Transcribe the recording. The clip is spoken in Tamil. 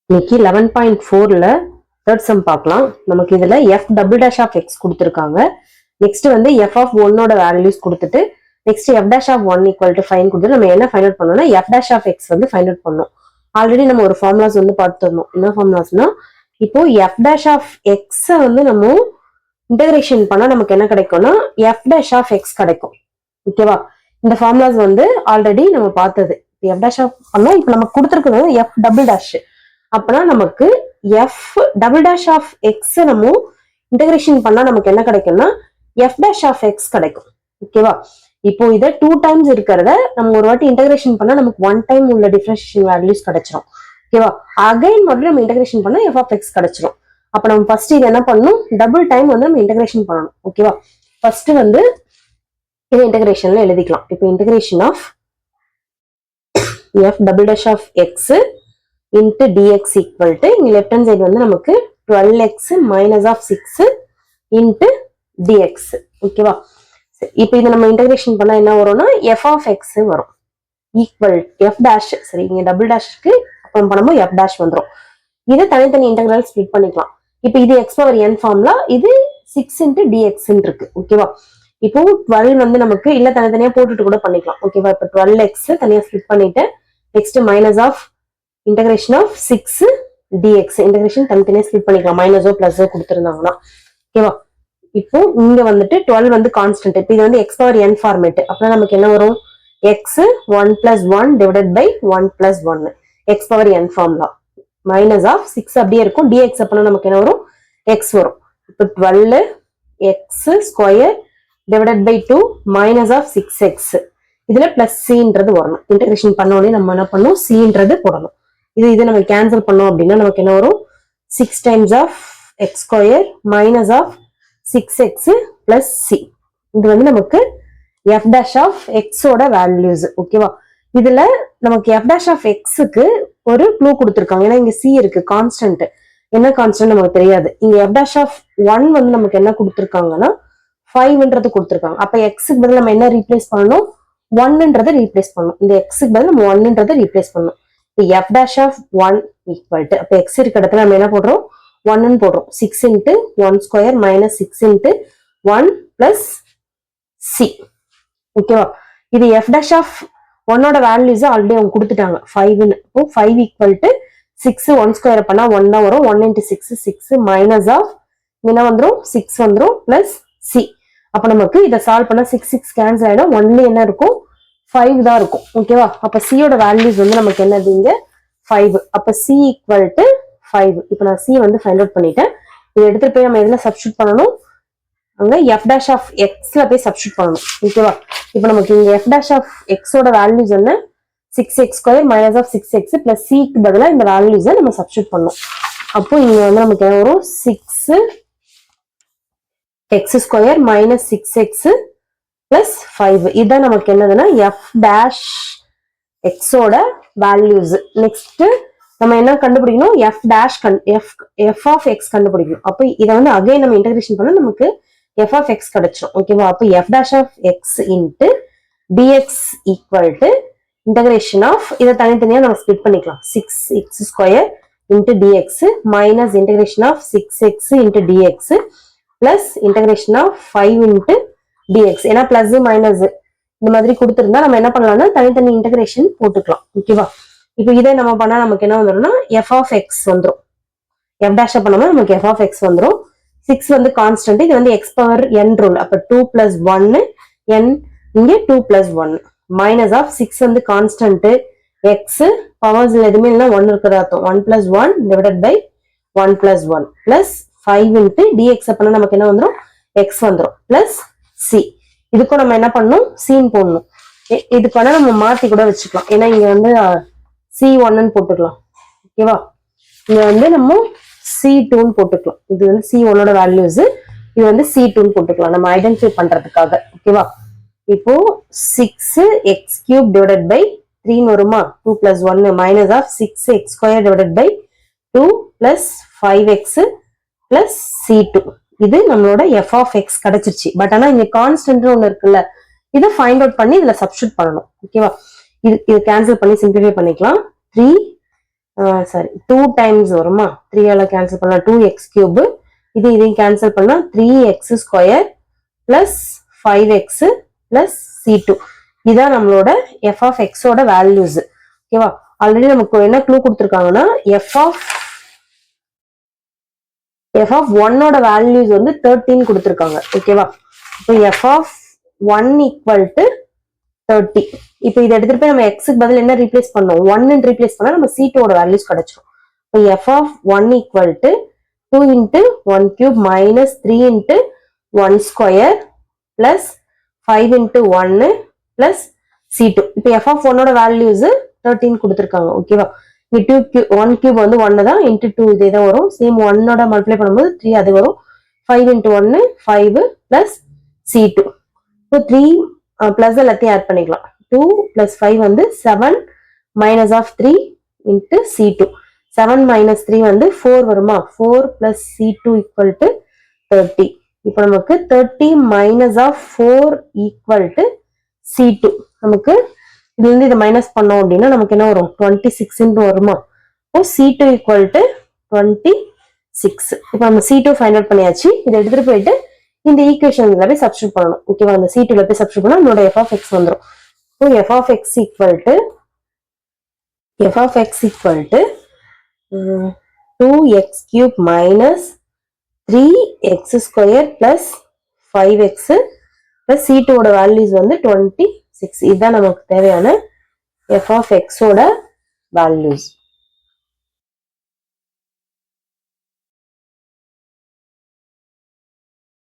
இன்னைக்கு 11.4ல தேர்ட் சம் பார்க்கலாம். நமக்கு இதுல f double dash of x கொடுத்துருக்காங்க. நெக்ஸ்ட் வந்து f ஆஃப் 1ஓட வேல்யூஸ் கொடுத்துட்டு next f dash of 1 equal to five கொடுத்து நம்ம என்ன ஃபைண்ட் அவுட் பண்ணோம்னா f டேஷ் ஆஃப் x வந்து ஃபைண்ட் அவுட் பண்ணோம். ஆல்ரெடி நம்ம ஒரு ஃபார்முலாஸ் வந்து பார்த்துருந்தோம். என்ன ஃபார்முலாஸ்னா இப்போ f டேஷ் ஆஃப் x வந்து நம்ம இன்டகிரேஷன் பண்ணா நமக்கு என்ன கிடைக்கும்னா f டேஷ் ஆஃப் x கிடைக்கும். ஓகேவா? இந்த ஃபார்முலாஸ் வந்து ஆல்ரெடி நம்ம பார்த்தது. f டேஷ் ஆஃப் பண்ணோம். இப்போ நமக்கு கொடுத்துருக்கிறது f டபுள் டேஷ். அப்பனா நமக்கு f double dash of x நம்ம இன்டகிரேஷன் பண்ணா நமக்கு என்ன கிடைக்கும்னா f டேஷ் ஆஃப் எக்ஸ் கிடைக்கும். ஓகேவா? இப்போ இதை 2 டைம்ஸ் இருக்கிறத நம்ம ஒரு வாட்டி இன்டகிரேஷன் பண்ணா நமக்கு 1 டைம் உள்ள டிஃபரன்ஷியேஷன் வேல்யூஸ் கிடைச்சிரும். ஓகேவா? அகைன் மட்டும் நம்ம இன்டகிரேஷன் பண்ணா f ஆஃப் எக்ஸ் கிடைச்சிரும். அப்ப நம்ம ஃபர்ஸ்ட் இது என்ன பண்ணணும், டபுள் டைம் வந்து நம்ம இன்டகிரேஷன் பண்ணணும். ஓகேவா? ஃபர்ஸ்ட் வந்து இதை இன்டகிரேஷன்ல எழுதிக்கலாம். இப்போ integration of f double dash of x into dx equal to இங்க left hand side வந்து நமக்கு 12x minus of 6 into dx. ஓகேவா? இப்போ இதை நம்ம இன்டகிரேஷன் பண்ணா என்ன வரும்னா f of x வரும் ஈக்குவல் f dash. சரி, இங்க டபுள் டேஷ்க்கு அப்புறம் பண்ணும்போது f dash வந்துரும். இதை தனித்தனி இன்டகிரல் ஸ்ப்ளிட் பண்ணிக்கலாம். இப்போ இது x பவர் n ஃபார்முலா, இது 6 into dx இருக்கு. ஓகேவா? இப்போ 12 வந்து நமக்கு இல்ல தனித்தனியா போட்டுட்டு கூட பண்ணிக்கலாம். ஓகேவா? இப்போ 12x தனியா ஸ்ப்ளிட் பண்ணிட்டு next minus of integration of 6 dx integration தனித்தனியா ஸ்ப்ளிட் பண்ணிக்கலாம். மைனஸோ பிளஸோ கொடுத்துருந்தாங்கன்னா. ஓகேவா? இப்போ இங்க வந்துட்டு 12 வந்து கான்ஸ்டன்ட். இப்போ இது வந்து x பவர் n ஃபார்மேட். அப்பனா நமக்கு என்ன வரும், x 1 plus 1 divided by 1 plus 1 x power n formula minus of 6 அப்படியே இருக்கும். dx அப்பனா நமக்கு என்ன வரும், x வரும். இப்போ 12 x square divided by 2 minus of 6x இதுல பிளஸ் cன்றது வரணும். இன்டகிரேஷன் பண்ண உடனே நம்ம என்ன பண்ணணும், cன்றது போடணும். இது நம்ம கேன்சல் பண்ணோம் அப்படின்னா நமக்கு என்ன வரும், 6 times of x square minus of 6x plus C. இது வந்து நமக்கு f டேஷ் ஆஃப் எக்ஸோட வேல்யூஸ். ஓகேவா? இதுல நமக்கு f டேஷ் ஆஃப் எக்ஸுக்கு ஒரு க்ளூ கொடுத்துருக்காங்க. ஏன்னா இங்க சி இருக்கு, கான்ஸ்டன்ட். என்ன கான்ஸ்டன்ட் நமக்கு தெரியாது. இங்க f டேஷ் ஆஃப் 1 வந்து நமக்கு என்ன கொடுத்துருக்காங்கன்னா 5ன்றது கொடுத்துருக்காங்க. அப்ப எக்ஸுக்கு பதில் நம்ம என்ன ரீப்ளேஸ் பண்ணணும், 1ன்றதை ரீப்ளேஸ் பண்ணணும். இந்த எக்ஸுக்கு பதில் நம்ம 1ன்றதை ரீப்ளேஸ் பண்ணணும். f dash of 1 equal to அப்ப x இருக்க இடத்துல நம்ம என்ன போடுறோம், 1 போடுறோம். 6 into 1 square minus 6 into 1 plus c. ஓகேவா? இது f dash of 1 ஓட வேல்யூஸ் ஆல்ரெடி அவங்க கொடுத்துட்டாங்க 5 ன்னு. இப்போ 5 equal to 6 1 square பண்ணா 1 தான் வரும். 1 into 6 6 minus of என்ன வந்துரும், 6 வந்துரும் plus c. அப்ப நமக்கு இதை சால்வ் பண்ணா 6 6 கேன்சல் ஆயிடும். 1ல என்ன இருக்கும், 5 தான் இருக்கும். ஓகேவா? அப்ப c யோட வேல்யூஸ் வந்து நமக்கு என்னது, இங்க 5. அப்ப c ஈக்குவல் டு 5. இப்போ நான் c வந்து ஃபைண்ட் அவுட் பண்ணிட்டேன். இதை எடுத்துட்டு போய் நம்ம எதுல சப்ஸ்டியூட் பண்ணணும், அங்க f dash ஆஃப் xல போய் சப்ஸ்டியூட் பண்ணணும். ஓகேவா? இப்போ நமக்கு இங்க f dash ஆஃப் x ஓட வேல்யூஸ் என்ன, 6x square minus of 6x plus c க்கு பதிலா இந்த வேல்யூஸை நம்ம சப்ஸ்டியூட் பண்ணணும். அப்போ இங்க வந்து நமக்கு என்ன வரும், 6x square minus 6x plus 5. இதுதான் நமக்கு என்னதுன்னா f dash xோட வேல்யூஸ். நெக்ஸ்ட் நம்ம என்ன கண்டுபிடிக்கணும், f dash f of x கண்டுபிடிக்கணும். அப்போ இதை வந்து அகைன் நம்ம இன்டகிரேஷன் பண்ணா நமக்கு f of x கிடைச்சிடும். ஓகேவா? அப்போ f dash of x into dx equal to integration of, இதை தனித்தனியா நம்ம ஸ்ப்ளிட் பண்ணிக்கலாம். 6x square into dx minus integration of 6x into dx plus integration of 5 into dx. ஏன்னா பிளஸ் மைனஸ் இந்த மாதிரி கொடுத்துருந்தா நம்ம என்ன பண்ணலாம்னா தனித்தனி இன்டகிரேஷன் போட்டுக்கலாம். ஓகேவா? இப்போ இதை நம்ம பண்ணா நமக்கு என்ன வந்துடும்னா f of x வந்துடும். f dash பண்ணோம்னா நமக்கு f of x வந்துடும். 6 வந்து கான்ஸ்டன்ட், இது வந்து x பவர் n ரூல். அப்ப 2 plus 1 n, இங்க 2 plus 1 மைனஸ் ஆஃப் 6 வந்து கான்ஸ்டன்ட், x பவர்ஸ்ல எதுவுமே இல்லைன்னா 1 இருக்கிறதா அர்த்தம். 1 plus 1 divided by 1 plus 1 plus 5 into dx பண்ணா நமக்கு என்ன வந்துடும், x வந்துடும் பிளஸ் c. இதுக்கும் நம்ம என்ன பண்ணணும், சீன் போடணும். இதுக்கு வேணா நம்ம மாத்தி கூட வச்சுக்கலாம். ஏன்னா இங்க வந்து c1ன்னு போட்டுக்கலாம். ஓகேவா? இங்க வந்து நம்ம c2ன்னு போட்டுக்கலாம். இது வந்து c1ஓட வேல்யூஸ், இது வந்து c2ன்னு போட்டுக்கலாம் நம்ம ஐடென்டிஃபை பண்றதுக்காக. ஓகேவா? இப்போ 6x³ டிவைடட் பை 3 வருமா, 2 plus 1 minus of 6x square divided by 2 plus 5x plus c2. இது நம்மளோட f of x கிடைச்சிருச்சு. பட் ஆனா இங்க கான்ஸ்டன்ட் ஒண்ணு இருக்குல்ல, இதை ஃபைண்ட் அவுட் பண்ணி இதுல சப்ஸ்டியூட் பண்ணணும். ஓகேவா? இது கேன்சல் பண்ணி சிம்பிளிஃபை பண்ணிக்கலாம். 3 சாரி 2 டைம்ஸ் வருமா 3 ஆல கேன்சல் பண்ணலாம் 2x³ இதையும் கேன்சல் பண்ணா 3x² plus 5x plus c2 இதான் நம்மளோட f of x ஓட வேல்யூஸ் ஓகேவா ஆல்ரெடி நமக்கு என்ன க்ளூ கொடுத்துருக்காங்கன்னா f of 1 ஓட வேல்யூஸ் வந்து 13 கொடுத்துருக்காங்க ஓகேவா இப்போ f of 1 equal to 30 இப்போ இதை எடுத்துட்டு போய் நம்ம x க்கு பதில் என்ன ரீப்ளேஸ் பண்ணோம் 1 ன்னு ரீப்ளேஸ் பண்ணா நம்ம c2 ஓட வேல்யூஸ் கிடைச்சிரும் இப்போ f of 1 equal to 2 into 1 cube minus 3 into 1 square plus 5 into 1 plus c2 இப்போ f of 1 ஓட வேல்யூஸ் 13 கொடுத்திருக்காங்க ஓகேவா இங்க 1 cube வந்து 1 தான் into 2 இதே தான் வரும் சேம் 1 ஓட மல்டிப்ளை பண்ணும்போது 3 அது வரும் 5 into 1 5 plus c2 இப்போ 3 plus எல்லாத்தையும் ஆட் பண்ணிக்கலாம் 2 plus 5 வந்து 7 minus of 3 into c2 7 minus 3 வந்து 4 வருமா 4 plus c2 equal to 30 இப்போ நமக்கு 30 minus of 4 equal to c2 நமக்கு இதுல இருந்து இதை மைனஸ் பண்ணோம் அப்படின்னா நமக்கு என்ன வரும் 26 வருமா இப்போ c2 equal to 26 இப்போ நம்ம c2 ஃபைண்ட் அவுட் பண்ணியாச்சு இதை எடுத்துட்டு போயிட்டு இந்த ஈக்குவேஷன்ல போய் சப்ஸ்டிட்யூட் பண்ணணும் ஓகேவா அந்த c2 ல போய் சப்ஸ்டிட்யூட் பண்ணா நம்மளோட f of x வந்துரும் இப்போ f of x equal to 2x³ minus 3x² plus 5x plus c2 ஓட வேல்யூஸ் வந்து 26 இதுதான் நமக்கு தேவையான f of x ஓட வேல்யூஸ்